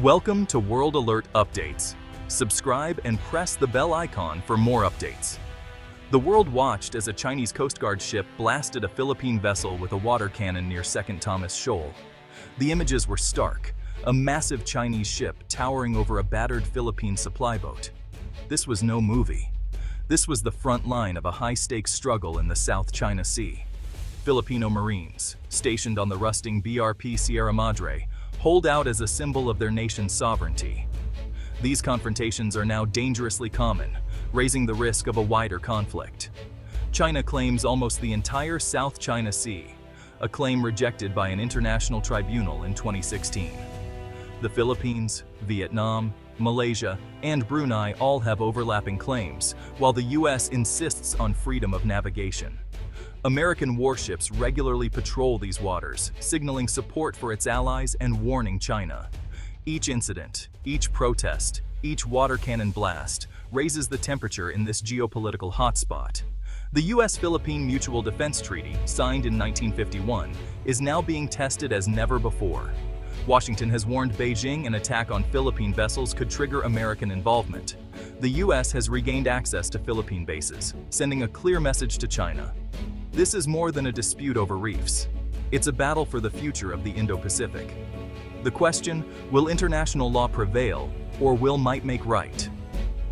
Welcome to World Alert Updates. Subscribe and press the bell icon for more updates. The world watched as a Chinese Coast Guard ship blasted a Philippine vessel with a water cannon near 2nd Thomas Shoal. The images were stark, a massive Chinese ship towering over a battered Philippine supply boat. This was no movie. This was the front line of a high-stakes struggle in the South China Sea. Filipino Marines, stationed on the rusting BRP Sierra Madre, hold out as a symbol of their nation's sovereignty. These confrontations are now dangerously common, raising the risk of a wider conflict. China claims almost the entire South China Sea, a claim rejected by an international tribunal in 2016. The Philippines, Vietnam, Malaysia, and Brunei all have overlapping claims, while the U.S. insists on freedom of navigation. American warships regularly patrol these waters, signaling support for its allies and warning China. Each incident, each protest, each water cannon blast raises the temperature in this geopolitical hotspot. The U.S.-Philippine Mutual Defense Treaty, signed in 1951, is now being tested as never before. Washington has warned Beijing an attack on Philippine vessels could trigger American involvement. The U.S. has regained access to Philippine bases, sending a clear message to China. This is more than a dispute over reefs. It's a battle for the future of the Indo-Pacific. The question, will international law prevail, or will might make right?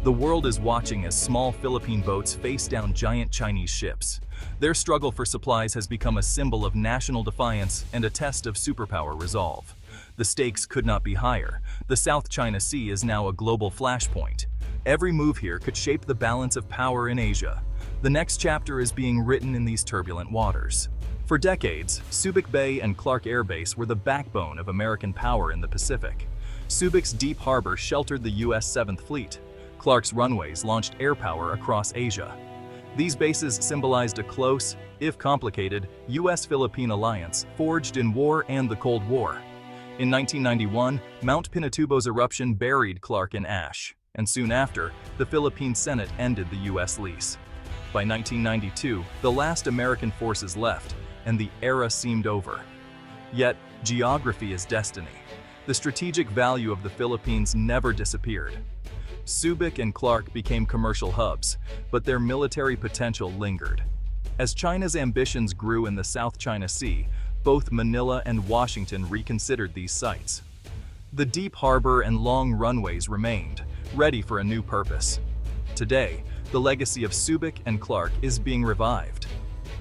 The world is watching as small Philippine boats face down giant Chinese ships. Their struggle for supplies has become a symbol of national defiance and a test of superpower resolve. The stakes could not be higher. The South China Sea is now a global flashpoint. Every move here could shape the balance of power in Asia. The next chapter is being written in these turbulent waters. For decades, Subic Bay and Clark Air Base were the backbone of American power in the Pacific. Subic's deep harbor sheltered the U.S. 7th Fleet. Clark's runways launched air power across Asia. These bases symbolized a close, if complicated, U.S.-Philippine alliance forged in war and the Cold War. In 1991, Mount Pinatubo's eruption buried Clark in ash, and soon after, the Philippine Senate ended the U.S. lease. By 1992, the last American forces left, and the era seemed over. Yet, geography is destiny. The strategic value of the Philippines never disappeared. Subic and Clark became commercial hubs, but their military potential lingered. As China's ambitions grew in the South China Sea, both Manila and Washington reconsidered these sites. The deep harbor and long runways remained, ready for a new purpose. Today, the legacy of Subic and Clark is being revived.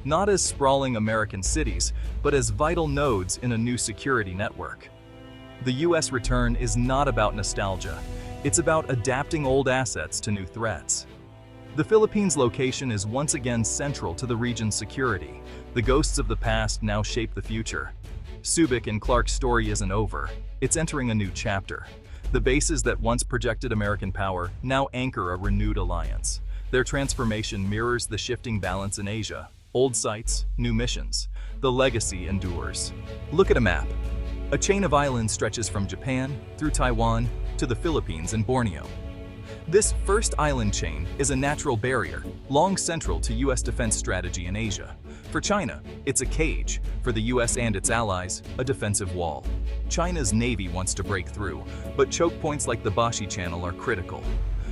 Not as sprawling American cities, but as vital nodes in a new security network. The U.S. return is not about nostalgia. It's about adapting old assets to new threats. The Philippines' location is once again central to the region's security. The ghosts of the past now shape the future. Subic and Clark's story isn't over. It's entering a new chapter. The bases that once projected American power now anchor a renewed alliance. Their transformation mirrors the shifting balance in Asia. Old sites, new missions. The legacy endures. Look at a map. A chain of islands stretches from Japan through Taiwan to the Philippines and Borneo. This first island chain is a natural barrier, long central to U.S. defense strategy in Asia. For China, it's a cage. For the U.S. and its allies, a defensive wall. China's navy wants to break through, but choke points like the Bashi Channel are critical.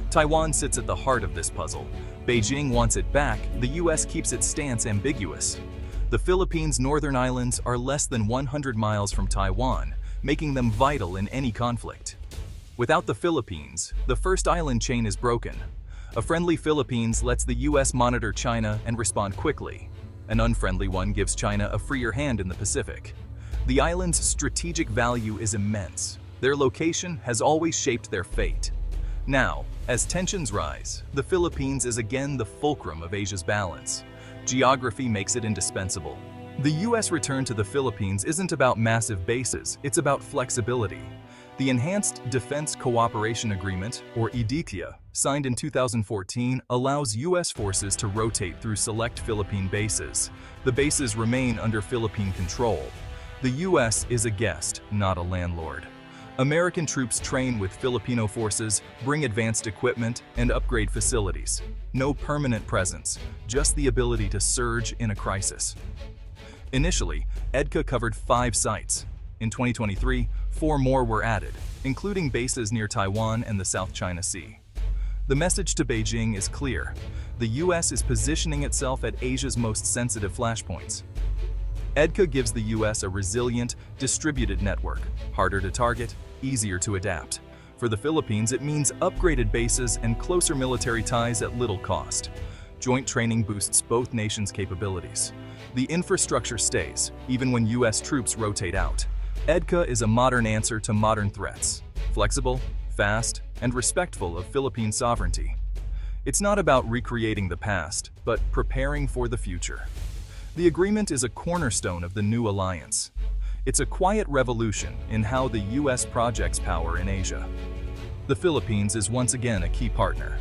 Taiwan sits at the heart of this puzzle. Beijing wants it back, the U.S. keeps its stance ambiguous. The Philippines' northern islands are less than 100 miles from Taiwan, making them vital in any conflict. Without the Philippines, the first island chain is broken. A friendly Philippines lets the U.S. monitor China and respond quickly. An unfriendly one gives China a freer hand in the Pacific. The island's strategic value is immense. Their location has always shaped their fate. Now, as tensions rise, the Philippines is again the fulcrum of Asia's balance. Geography makes it indispensable. The U.S. return to the Philippines isn't about massive bases, it's about flexibility. The Enhanced Defense Cooperation Agreement, or EDCA, signed in 2014, allows U.S. forces to rotate through select Philippine bases. The bases remain under Philippine control. The U.S. is a guest, not a landlord. American troops train with Filipino forces, bring advanced equipment, and upgrade facilities. No permanent presence, just the ability to surge in a crisis. Initially, EDCA covered 5 sites: In 2023, 4 more were added, including bases near Taiwan and the South China Sea. The message to Beijing is clear. The U.S. is positioning itself at Asia's most sensitive flashpoints. EDCA gives the U.S. a resilient, distributed network, harder to target, easier to adapt. For the Philippines, it means upgraded bases and closer military ties at little cost. Joint training boosts both nations' capabilities. The infrastructure stays, even when U.S. troops rotate out. EDCA is a modern answer to modern threats, flexible, fast, and respectful of Philippine sovereignty. It's not about recreating the past, but preparing for the future. The agreement is a cornerstone of the new alliance. It's a quiet revolution in how the U.S. projects power in Asia. The Philippines is once again a key partner.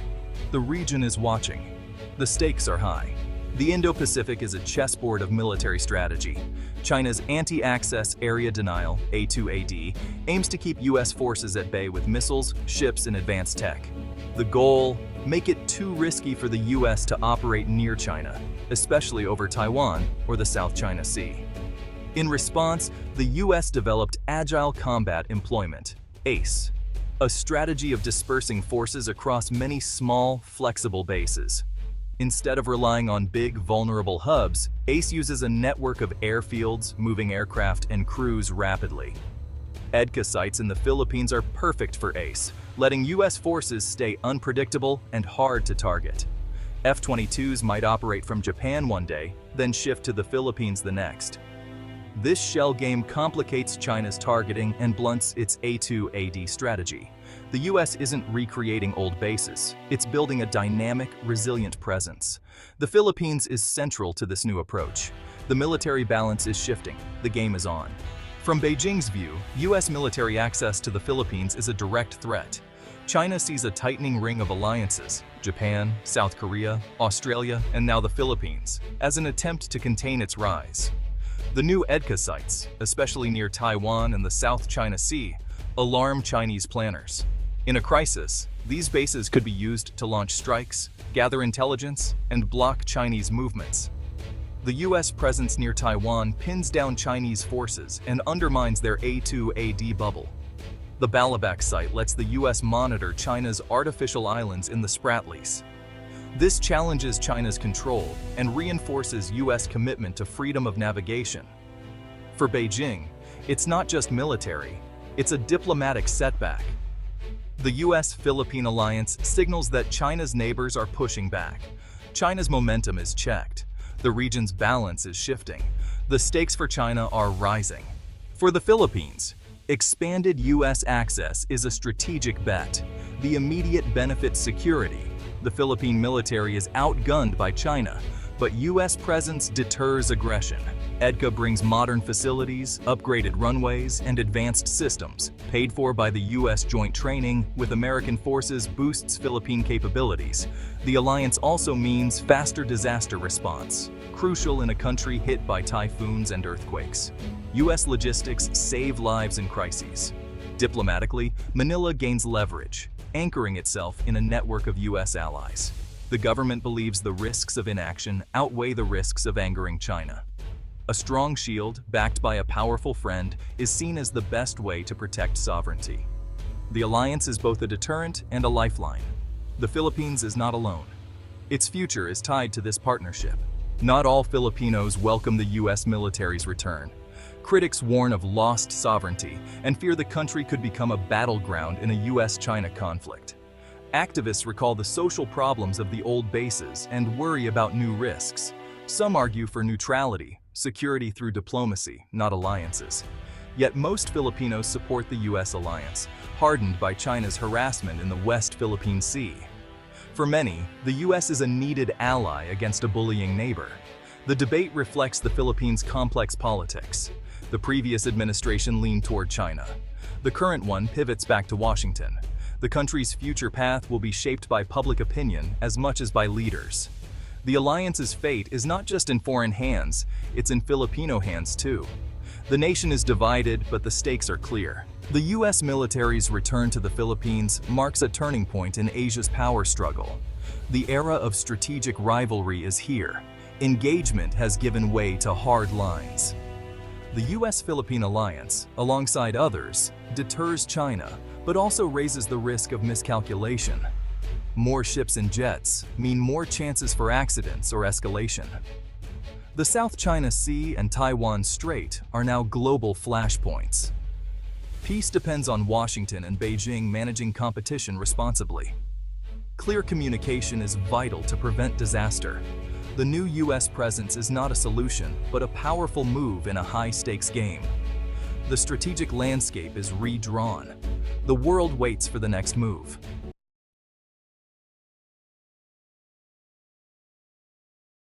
The region is watching. The stakes are high. The Indo-Pacific is a chessboard of military strategy. China's anti-access area denial, A2AD, aims to keep U.S. forces at bay with missiles, ships, and advanced tech. The goal? Make it too risky for the U.S. to operate near China, especially over Taiwan or the South China Sea. In response, the U.S. developed Agile Combat Employment, ACE, a strategy of dispersing forces across many small, flexible bases. Instead of relying on big, vulnerable hubs, ACE uses a network of airfields, moving aircraft, and crews rapidly. EDCA sites in the Philippines are perfect for ACE, letting U.S. forces stay unpredictable and hard to target. F-22s might operate from Japan one day, then shift to the Philippines the next. This shell game complicates China's targeting and blunts its A2AD strategy. The U.S. isn't recreating old bases, it's building a dynamic, resilient presence. The Philippines is central to this new approach. The military balance is shifting, the game is on. From Beijing's view, U.S. military access to the Philippines is a direct threat. China sees a tightening ring of alliances, Japan, South Korea, Australia, and now the Philippines, as an attempt to contain its rise. The new EDCA sites, especially near Taiwan and the South China Sea, alarm Chinese planners. In a crisis, these bases could be used to launch strikes, gather intelligence, and block Chinese movements. The U.S. presence near Taiwan pins down Chinese forces and undermines their A2AD bubble. The Balabac site lets the U.S. monitor China's artificial islands in the Spratlys. This challenges China's control and reinforces U.S. commitment to freedom of navigation. For Beijing, it's not just military, it's a diplomatic setback. The U.S.-Philippine alliance signals that China's neighbors are pushing back. China's momentum is checked. The region's balance is shifting. The stakes for China are rising. For the Philippines, expanded U.S. access is a strategic bet. The immediate benefits security. The Philippine military is outgunned by China, but U.S. presence deters aggression. EDCA brings modern facilities, upgraded runways, and advanced systems, paid for by the U.S. joint training with American forces boosts Philippine capabilities. The alliance also means faster disaster response, crucial in a country hit by typhoons and earthquakes. U.S. logistics save lives in crises. Diplomatically, Manila gains leverage, anchoring itself in a network of U.S. allies. The government believes the risks of inaction outweigh the risks of angering China. A strong shield, backed by a powerful friend, is seen as the best way to protect sovereignty. The alliance is both a deterrent and a lifeline. The Philippines is not alone. Its future is tied to this partnership. Not all Filipinos welcome the U.S. military's return. Critics warn of lost sovereignty and fear the country could become a battleground in a U.S.-China conflict. Activists recall the social problems of the old bases and worry about new risks. Some argue for neutrality, security through diplomacy, not alliances. Yet most Filipinos support the U.S. alliance, hardened by China's harassment in the West Philippine Sea. For many, the U.S. is a needed ally against a bullying neighbor. The debate reflects the Philippines' complex politics. The previous administration leaned toward China. The current one pivots back to Washington. The country's future path will be shaped by public opinion as much as by leaders. The alliance's fate is not just in foreign hands, it's in Filipino hands too. The nation is divided, but the stakes are clear. The U.S. military's return to the Philippines marks a turning point in Asia's power struggle. The era of strategic rivalry is here. Engagement has given way to hard lines. The U.S.-Philippine alliance, alongside others, deters China, but also raises the risk of miscalculation. More ships and jets mean more chances for accidents or escalation. The South China Sea and Taiwan Strait are now global flashpoints. Peace depends on Washington and Beijing managing competition responsibly. Clear communication is vital to prevent disaster. The new U.S. presence is not a solution, but a powerful move in a high-stakes game. The strategic landscape is redrawn. The world waits for the next move.